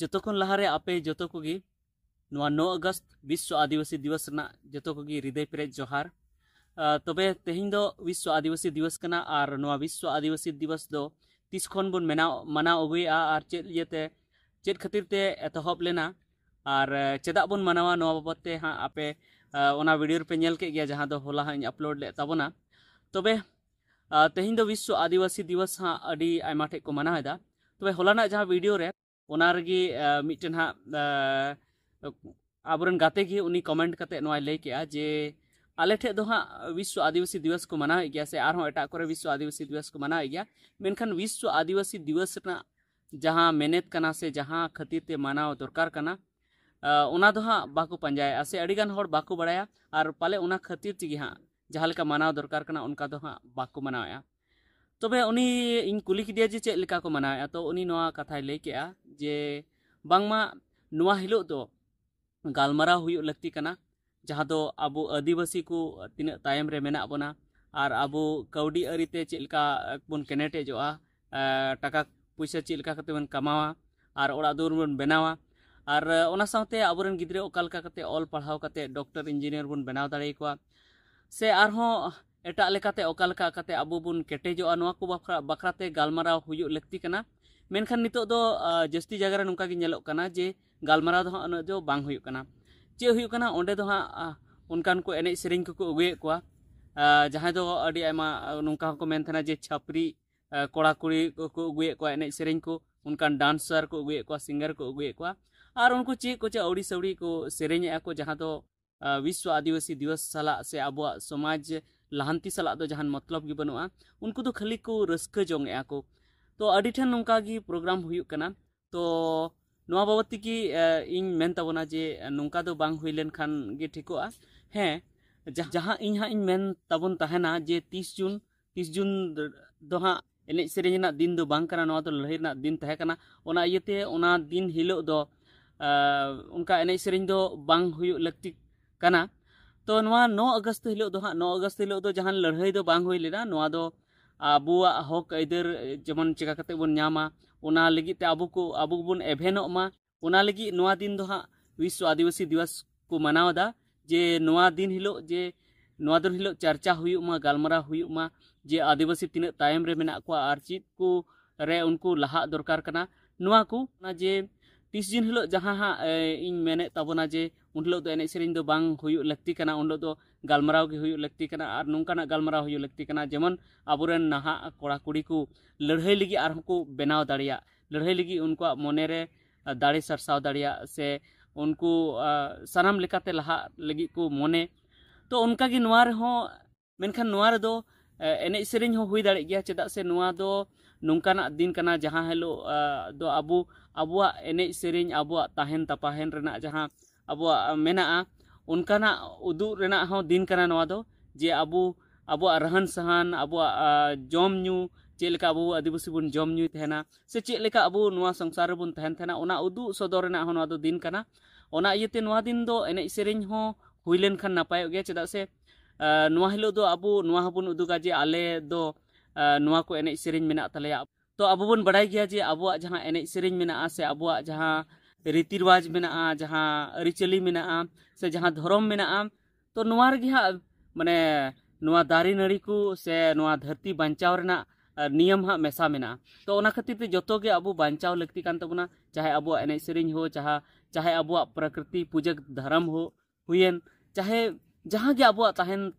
जतोखन लहारे आपे जतो कोगी 9 अगस्त विश्व आदिवासी दिवस जतो कोगी हृदय पेरेज जोहार। तबे तेहिं दो विश्व आदिवासी दिवस कना और नवा विश्व आदिवासी दिवस दो तीस खन बुन मनाव अगुया और चेद इयते चेद खातिर ते एतहब लेना और चेदा बुन मनावा नवा बाबते हाँ आपे ओना वीडियो पे नेल के गया जहाँ दो होला हाँ अपलोड ले ताबोना। तबे तेहिं दो विश्व आदिवासी दिवस हाँ अडी आयमा ठे को मनावेदा। तबे होलाना जहाँ वीडियो रे ओना रगी मिटन हाँ आबरन गाते की उनी कमेंट कते नोय लay केआ जे आले ठे दो हाँ विश्व आदिवासी दिवस को मनावे गया से आर एटा करे विश्व आदिवासी दिवस को मनावे गया। मेनखान विश्व आदिवासी दिवस जहाँ मेहनत कना से जहाँ खातिर ते मानाव दरकार कना ओना दो हाँ बाको पंजाया से अड़ीगान होड़ बाको बड़ाया और पाले ओना खातिर तेगी हाँ जहाँ लेका मानाव दरकार कना उनका दो हाँ बाको मनाया। तबे उनी इन कुली किदिया जे चेद लेका को मनाया तो उनी नोआ कथाय लay केआ जे बांगमा नोआ हिलो दो गालमाराव हुयु लगती कना जहाँ दो आबो आदिवासी को तीन तायम रे मेना बोना और आबो कौडी अरीते चेलका बन केनेटेजोआ टाका पैसा चेलका कते बन कमावा और ओड़ा दुर बन बनावा और ओना साथे आबोरन गिद्रे ओकालका कते ऑल पढ़ाव कते डॉक्टर इंजीनियर बन बनाव दाड़े को से आरहों एटा लेकाते ओकालका कते आबो बन केटेजोआ नोआ को बखराते गालमाराव हुयु लगती कना। मेनखान नितो दो जस्ती जगह रे नुका गी नेलोक कना जे गालमाराव दो अन जो बांग हुयु कना चे हुयु कना ओंडे दो हाँ उनकान को एने सेरिंग को उगुए को जहाँ दो अड़ी आयमा नुका को मेन थना जे छापरी कोड़ा कुड़ी को उगुए को एने सेरिंग को उनकान डांसर को उगुए को सिंगर को उगुए को और उनको चे को चे औड़ी सौड़ी को सेरेंग को जहाँ दो विश्व आदिवासी दिवस साला से आबो समाज लहांती साला दो जहां मतलब गी बनुआ उनको तो खाली को रस्क जोंगे को तो अड़ी ठन नुका गी प्रोग्राम हुयु कना। तो नोआ बाबती की इन मेन ताबोना जे नुका दो बांग हुई लेन खान गे ठिकोआ हैं जहाँ इन हाँ इन मेन ताबोन तहना जे 30 जून दो हाँ एने सेरेंज ना दिन दो बांग कना नोआ दो लड़ाई ना दिन तहे कना ओना इयते ओना दिन हिलो दो उनका एने सेरेंज दो बांग हुयु लगती कना। तो नोआ 9 अगस्त हिलो दो हाँ 9 अगस्त हिलो दो जहां लड़ाई दो बांग हुई लेना नोआ दो आबुआ हक इधर जेमन चिका कते बन नामा ओना लगी ते आबु बन एभेनोक मा ओना लगी नोआ दिन दो हाँ विश्व आदिवासी दिवस को मनावदा जे नोआ दिन हिलो जे नोआ दिन हिलो चर्चा हुयु मा गालमारा हुयु मा जे आदिवासी तीन तायम रे मेना को आर चीज को रे उनको लहा दरकार कना नोआ को ना जे 30 दिन हिलो जहाँ हाँ इन मेने ताबोना जे उन हिलो दो एने सेरिंग दो बांग हुयु लगती कना उन दो गालमाराव गे हुयु लगती कना और नोंकाना गालमाराव हुयु लगती कना जेमन आबोरेन नहा कोड़ा कुड़ी को लड़ाई लगी और को बनाव दाड़िया लड़ाई लगी उनको मोने रे दाड़े सरसाव दाड़िया से उनको सनाम लेकाते लहा लगी को मोने तो उनका गी नोआ रे हो मेनखान नोआ रे दो एने सेरिंग हो हुई दाड़े गया चेदा से नोआ दो नोंकाना दिन कना जहाँ हेलो दो आबुआ एने सेरिंग आबुआ ताहेन तपाहेन रेना जहाँ आबुआ मेना उनकाना उदू रेना हो दिन कना नोआ दो जे आबुआ रहन सहन आबुआ जम न्यू चेलका आबो आदिवासी बन जम न्यू तहना से चेलका आबो नोआ संसार बन तहन थना ओना उदू सदर रेना हो नोआ दो दिन कना ओना इयते नोआ दिन दो एने सेरिंग हो हुई लेन खान नापाय गया चेदा से नोआ हिलो दो आबो नोआ हबन उदुगा जे आले दो नोआ को एने सेरिंग मेना तलेया तो आबो बन बड़ाई गया जे आबुआ जहाँ एने सेरिंग मेना से आबुआ जहाँ रीति रिवाज मेना जहाँ अरिचली मेना से जहाँ धर्म मेना तो नोआ रगी हाँ माने नोआ दारी नाड़ी को से नोआ धरती बांचाव रेना नियम हाँ मेसा मेना तो ओना खातिर ते जतो गे आबो बांचाव लगती कान तबना चाहे आबुआ एने सेरिंग हो चाहे आबुआ प्रकृति पूजक धर्म हो हुयन चाहे जहाँ गे आबुआ ताहेन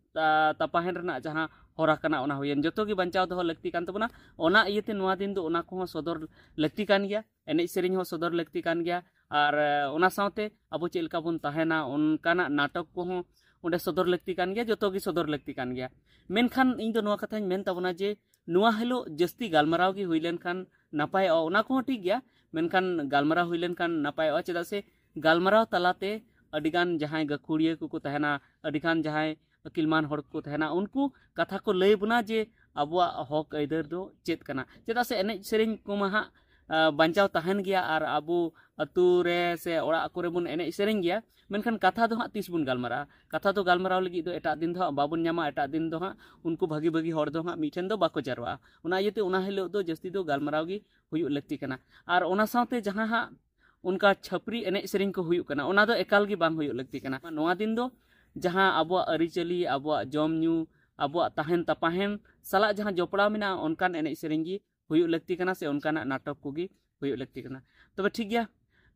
तपाहेन रेना जहाँ होरा कना ओना हुयन जतो गे बांचाव दो लगती कान तबना ओना इयते नोआ दिन दो ओना को सदर लगती कान गया एने सेरिंग हो सदर लगती कान गया और ओना साथे आबो चेलका बन ताहेना उनकाना नाटक को हो उन्हें सदर लगती कान गया जतो गे सदर लगती कान गया। मेनखान इन दो नोआ कथा मेन ताबना जे नोआ हिलो जस्ती गालमाराव गी हुई लेन खान नापाय ओना को ठीक गया मेनखान गालमाराव हुई लेन खान नापाय चेदा से गालमाराव तलाते अडिगान जहां गखुड़िया को तहना अडिगान जहां अकिलमान हड़ को तहना उनको कथा को लय बुना जे आबुआ हक इधर दो चेत कना चेदा से एने सेरिंग को मा बांचाव तहन गया और आबो अतु रे से ओड़ा करे बुन एने सेरिंग गया मेनखान कथा दो हाँ तीस बुन गालमारा कथा तो गालमाराव लगी दो एटा दिन दो बाबुन न्यामा एटा दिन दो हाँ उनको भागी भागी हड़ दो हाँ मिठेन दो बाको जारवा ओना इयते ओना हिलो दो जस्ती दो गालमाराव गी हुयु लगती कना और ओना साथे जहां हाँ उनका छपरी एने सेरिंग को हुयुक कना ओना दो एकाल गे बांग हुयुक लगती कना नोआ दिन दो जहां अबो अरिचली अबो जम न्यू अबो तहन तपाहन सला जहां जोपड़ा मेना उनकान एने सेरिंग गी हुयुक लगती कना से उनकाना नाटक को गी हुयुक लगती कना तबे ठीक गया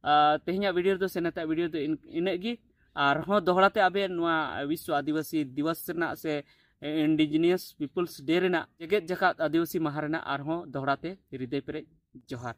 तेहኛ वीडियो दो से नेता वीडियो दो इने गी और हो दोहराते आबे नोआ विश्व आदिवासी दिवस रना से इंडिजिनियस पीपल्स डे रेना जेगेत जकात आदिवासी माह रेना और हो दोहराते हृदय पेरे जोहार।